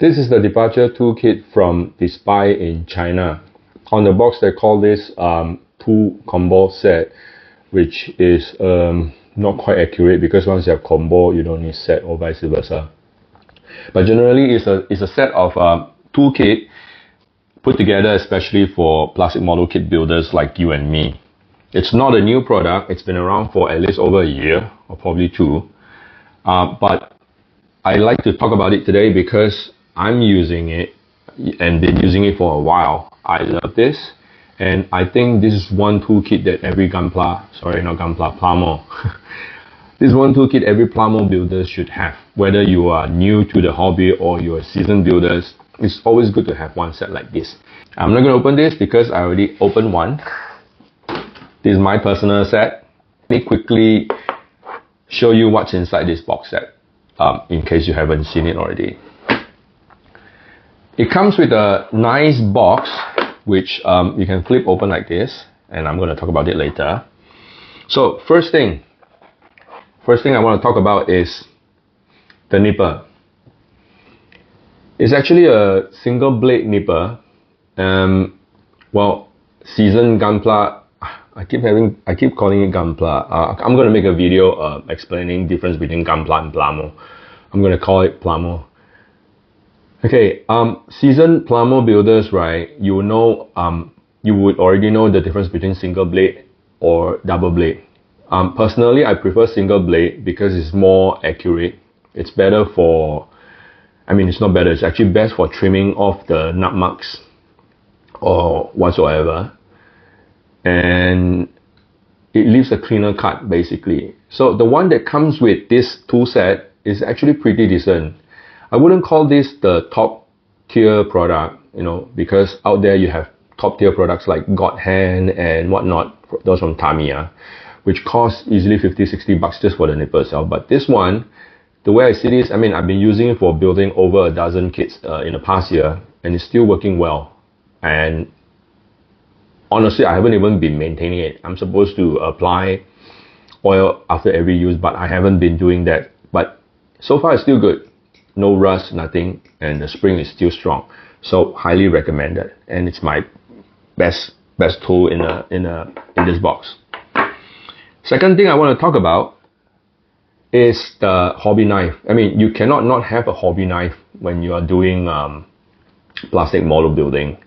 This is the Departure Toolkit from DSPIAE in China. On the box they call this tool combo set, which is not quite accurate because once you have combo you don't need set or vice versa. But generally it's a set of toolkit put together especially for plastic model kit builders like you and me. It's not a new product, it's been around for at least over a year or probably two. But I like to talk about it today because I'm using it and been using it for a while. I love this, and I think this is one toolkit that every plumber. This is one toolkit every plumber builder should have. Whether you are new to the hobby or you're seasoned builders, it's always good to have one set like this. I'm not going to open this because I already opened one. This is my personal set. Let me quickly show you what's inside this box set, in case you haven't seen it already. It comes with a nice box which you can flip open like this, and I'm going to talk about it later. So first thing I want to talk about is the nipper. It's actually a single blade nipper. Well, seasoned gunpla. I keep calling it gunpla. I'm going to make a video explaining difference between gunpla and plamo. I'm going to call it plamo. Okay, seasoned plumber builders, right? You know, you would already know the difference between single blade or double blade. Personally, I prefer single blade because it's more accurate. It's better for, it's not better, it's actually best for trimming off the nut marks or whatsoever. And it leaves a cleaner cut basically. So the one that comes with this tool set is actually pretty decent. I wouldn't call this the top tier product, because out there you have top tier products like God Hand and whatnot, those from Tamiya, which cost easily 50-60 bucks just for the nipper itself. But this one, the way I see this, I've been using it for building over a dozen kits in the past year, and it's still working well. And honestly, I haven't even been maintaining it. I'm supposed to apply oil after every use, but I haven't been doing that. But so far it's still good. No rust, nothing, and the spring is still strong. So highly recommended, and it's my best tool in this box. Second thing I want to talk about is the hobby knife. You cannot not have a hobby knife when you are doing plastic model building.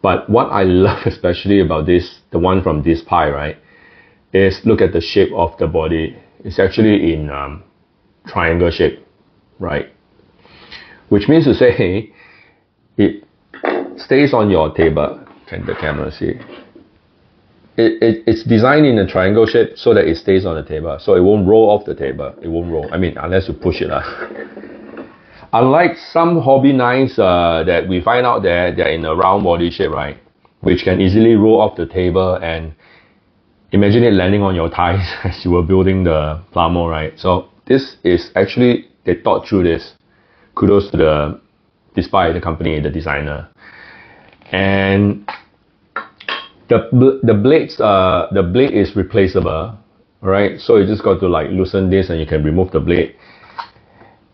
But what I love especially about this, the one from DSPIAE, right, is look at the shape of the body. It's actually in triangle shape, right? Which means to say, it stays on your table. Can the camera see? It's designed in a triangle shape so that it stays on the table. So it won't roll off the table. It won't roll. Unless you push it. Unlike some hobby knives that we find out there, they're in a round body shape, right? Which can easily roll off the table, and imagine it landing on your thighs as you were building the plamo, right? So this is actually, they thought through this. Kudos to the DSPIAE, the company, the designer. And the blade is replaceable, right? So you just got to loosen this and you can remove the blade.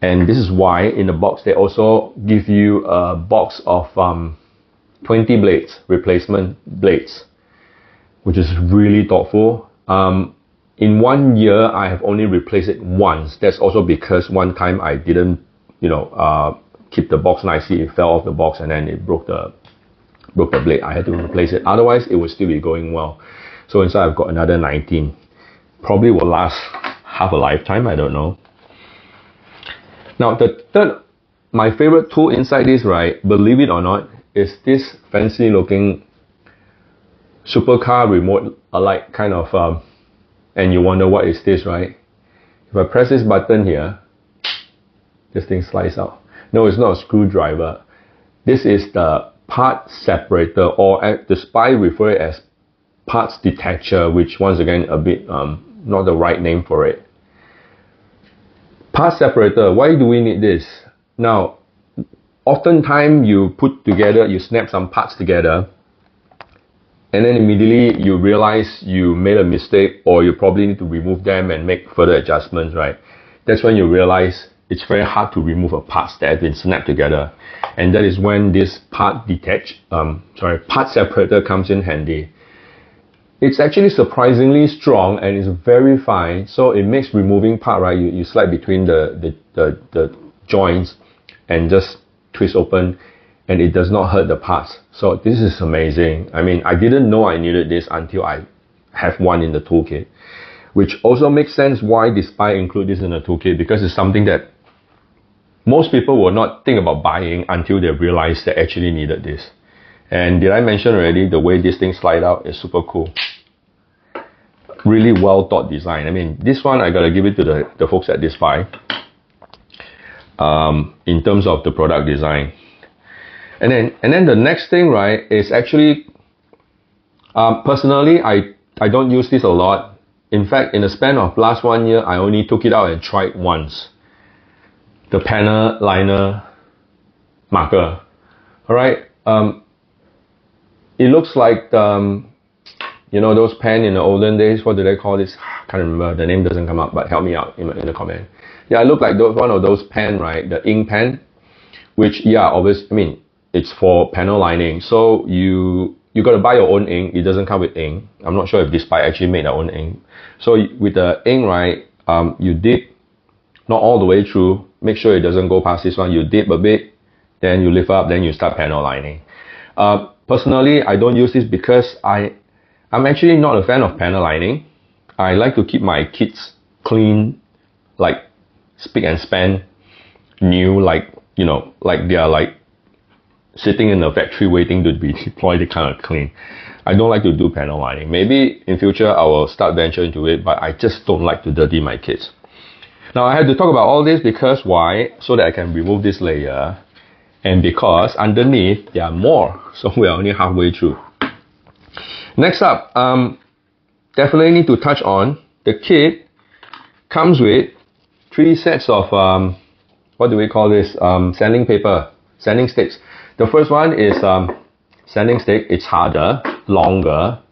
And this is why in the box they also give you a box of 20 blades, replacement blades, which is really thoughtful. In 1 year I have only replaced it once. That's also because one time I didn't keep the box nicely. It fell off the box and then it broke the blade. I had to replace it. Otherwise, it would still be going well. So inside I've got another 19. Probably will last half a lifetime. I don't know. Now the third, my favorite tool inside this, right? Believe it or not, is this fancy looking supercar remote alike kind of. And you wonder what is this, right? If I press this button here, this thing slides out. No, it's not a screwdriver. This is the part separator, or the DSPIAE refer it as parts detacher, which once again a bit not the right name for it. Part separator, why do we need this? Now, oftentimes you snap some parts together, and then immediately you realize you made a mistake, or you probably need to remove them and make further adjustments, right? That's when you realize it's very hard to remove a parts that have been snapped together. And that is when this part separator comes in handy. It's actually surprisingly strong and it's very fine, so it makes removing part, right? You slide between the joints and just twist open, and it does not hurt the parts. So this is amazing. I mean, I didn't know I needed this until I have one in the toolkit, which also makes sense why DSPIAE include this in the toolkit, because it's something that most people will not think about buying until they realize they actually needed this. And did I mention already, the way this thing slide out is super cool. Really well thought design. I mean, this one I gotta give it to the folks at DSPIAE in terms of the product design. And then the next thing, right, is actually personally I don't use this a lot. In fact, in the span of last 1 year, I only took it out and tried once. The panel liner marker. Alright. It looks like you know those pen in the olden days. What do they call this? I can't remember. The name doesn't come up, but help me out in the comment. Yeah, it looked like one of those pen, right? The ink pen, which obviously, I mean, it's for panel lining. So you got to buy your own ink. It doesn't come with ink. I'm not sure if DSPIAE actually made their own ink. So with the ink, right, you dip not all the way through. Make sure it doesn't go past this one. You dip a bit, then you lift up, then you start panel lining. Personally, I don't use this because I'm actually not a fan of panel lining. I like to keep my kits clean, like spick and span, new, like, you know, like they are like sitting in the factory waiting to be deployed, kind of clean. I don't like to do panel lining. Maybe in future I will start venture into it, but I just don't like to dirty my kits. Now I had to talk about all this because why? So that I can remove this layer, and because underneath there are more, so we are only halfway through. Next up, definitely need to touch on the kit. Comes with 3 sets of what do we call this? Sanding paper, sanding sticks. The first one is sanding stick. It's harder, longer.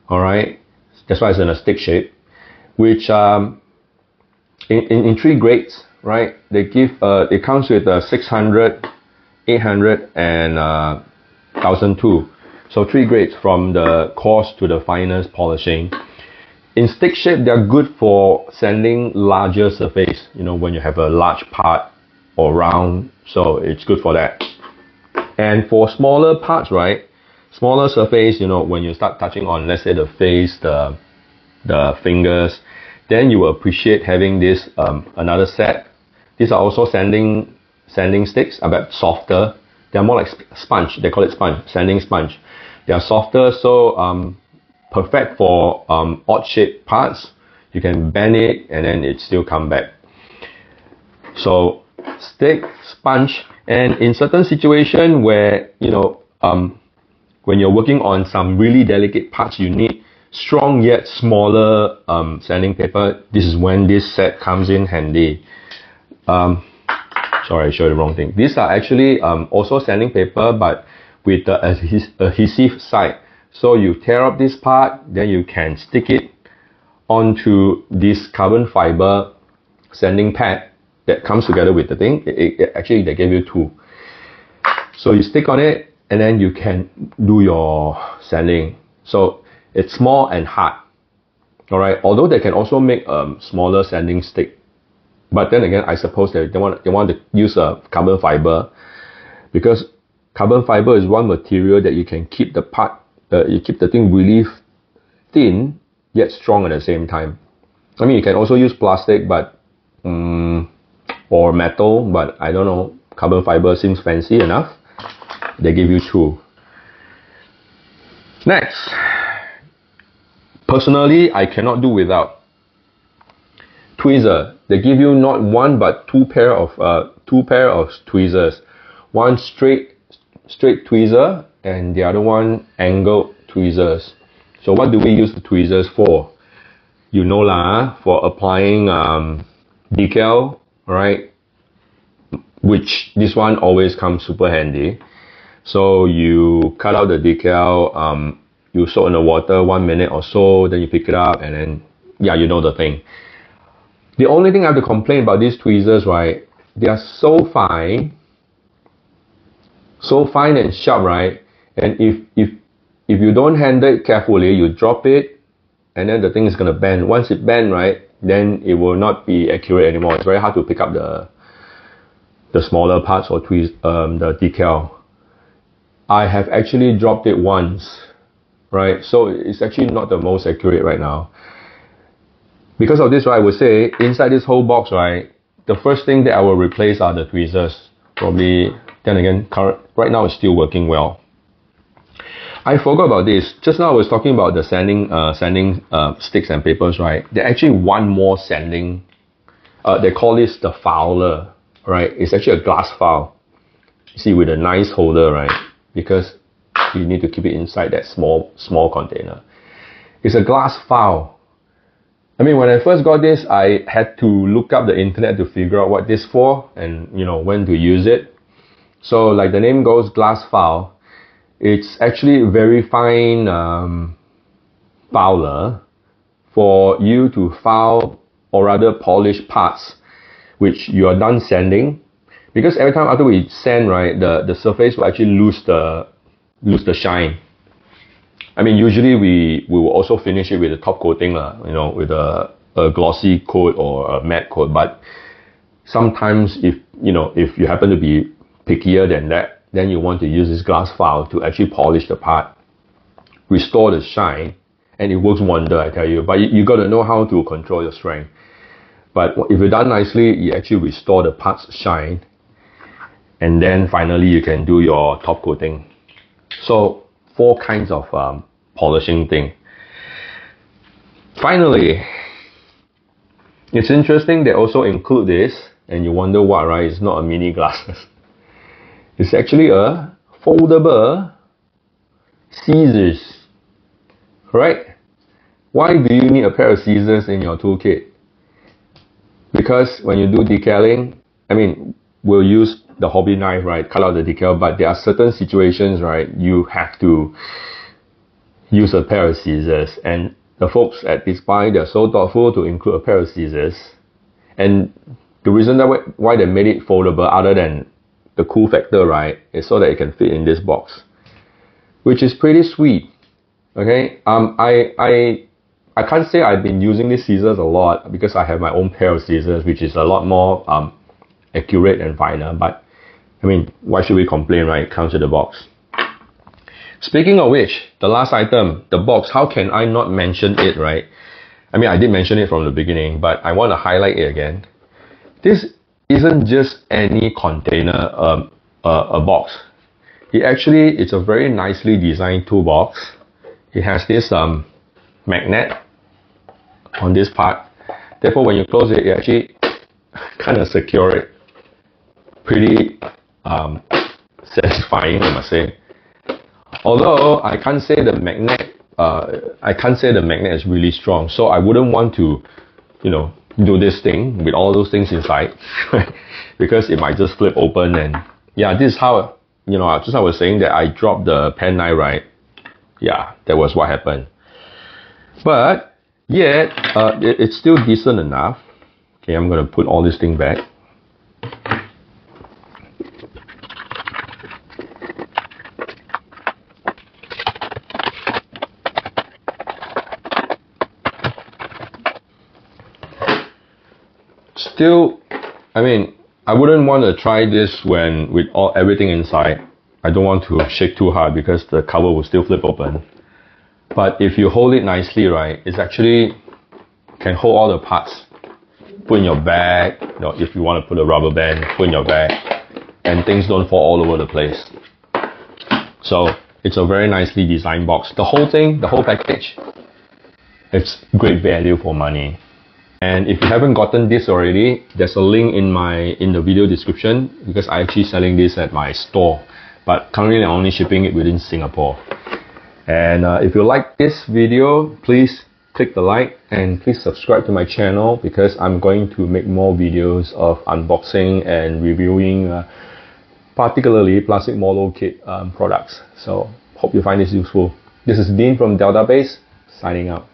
All right, that's why it's in a stick shape. Which in 3 grades, right? They give it comes with 600, 800, and 1002. So 3 grades from the coarse to the finest polishing. In stick shape, they're good for sanding larger surface, you know, when you have a large part or round, so it's good for that. And for smaller parts, right, smaller surface, you know, when you start touching on, let's say the face, the fingers, then you will appreciate having this another set. These are also sanding sticks, but softer. They're more like sponge. They call it sponge, sanding sponge. They are softer, so perfect for odd shaped parts. You can bend it and then it still come back. So stick, sponge, and in certain situation where, you know, when you're working on some really delicate parts, you need strong yet smaller sanding paper. This is when this set comes in handy. Sorry, I showed the wrong thing. These are actually also sanding paper, but with the adhesive side. So you tear up this part, then you can stick it onto this carbon fiber sanding pad that comes together with the thing. Actually, they gave you 2. So you stick on it, and then you can do your sanding. So it's small and hard. All right. Although they can also make smaller sanding stick, but then again, I suppose they want to use a carbon fiber, because carbon fiber is one material that you can keep the part. You keep the thing really thin yet strong at the same time. I mean, you can also use plastic, but or metal, but I don't know. Carbon fiber seems fancy enough. They give you 2. Next, personally, I cannot do without tweezer. They give you not 1 but 2 pair of tweezers. One straight tweezer, and the other one angled tweezers. So what do we use the tweezers for? You know lah, for applying decal, right? Which this one always comes super handy. So you cut out the decal, you soak in the water 1 minute or so, then you pick it up, and then yeah, you know the thing. The only thing I have to complain about these tweezers, right? they are so fine and sharp, right? And if you don't handle it carefully, you drop it, and then the thing is gonna bend. Once it bends, right, then it will not be accurate anymore. It's very hard to pick up the smaller parts or twist the decal. I have actually dropped it once, right? So it's actually not the most accurate right now. Because of this, right, I would say inside this whole box, right, the first thing that I will replace are the tweezers. Probably, then again, right now it's still working well. I forgot about this. Just now I was talking about the sanding sticks and papers, right? They actually one more sanding. They call this the fouler, right? It's actually a glass file. See, with a nice holder, right? Because you need to keep it inside that small container. It's a glass file. I mean, when I first got this, I had to look up the internet to figure out what this for and, you know, when to use it. So like the name goes, glass file. It's actually a very fine fouler for you to file or rather polish parts which you are done sanding. Because every time after we sand, right, the surface will actually lose the shine. I mean, usually we will also finish it with a top coating, you know, with a glossy coat or a matte coat. But sometimes if you happen to be pickier than that, then you want to use this glass file to actually polish the part, restore the shine, and it works wonder, I tell you. But you got to know how to control your strength. But if you're done nicely, you actually restore the part's shine, and then finally you can do your top coating. So 4 kinds of polishing thing. Finally, it's interesting they also include this, and you wonder what, right? It's not a mini glasses. It's actually a foldable scissors, right? Why do you need a pair of scissors in your toolkit? Because when you do decaling, I mean, we'll use the hobby knife, right, cut out the decal, but there are certain situations, right, you have to use a pair of scissors, and the folks at DSPIAE, they're so thoughtful to include a pair of scissors. And the reason that why they made it foldable, other than the cool factor, right, is so that it can fit in this box, which is pretty sweet. Okay, I can't say I've been using these scissors a lot because I have my own pair of scissors, which is a lot more accurate and finer. But I mean, why should we complain, right? It comes with the box. Speaking of which, the last item, the box, how can I not mention it, right? I mean, I did mention it from the beginning, but I want to highlight it again. This isn't just any container, a box. It's a very nicely designed toolbox. It has this magnet on this part. Therefore, when you close it, you actually kind of secure it. Pretty satisfying, I must say. Although I can't say the magnet, is really strong. So I wouldn't want to, do this thing with all those things inside, because it might just flip open. And yeah, this is how, just I was saying that I dropped the pen knife, right? Yeah, that was what happened. But yet, it's still decent enough. Okay, I'm gonna put all this thing back. Still, I mean, I wouldn't want to try this with everything inside. I don't want to shake too hard because the cover will still flip open. But if you hold it nicely, right, it's actually can hold all the parts. Put in your bag, if you want to put a rubber band, put in your bag, and things don't fall all over the place. So it's a very nicely designed box. The whole thing, the whole package, it's great value for money. And if you haven't gotten this already, there's a link in the video description, because I'm actually selling this at my store. But currently I'm only shipping it within Singapore. And if you like this video, please click the like and please subscribe to my channel, because I'm going to make more videos of unboxing and reviewing particularly plastic model kit products. So hope you find this useful. This is Dean from Delta Base, signing out.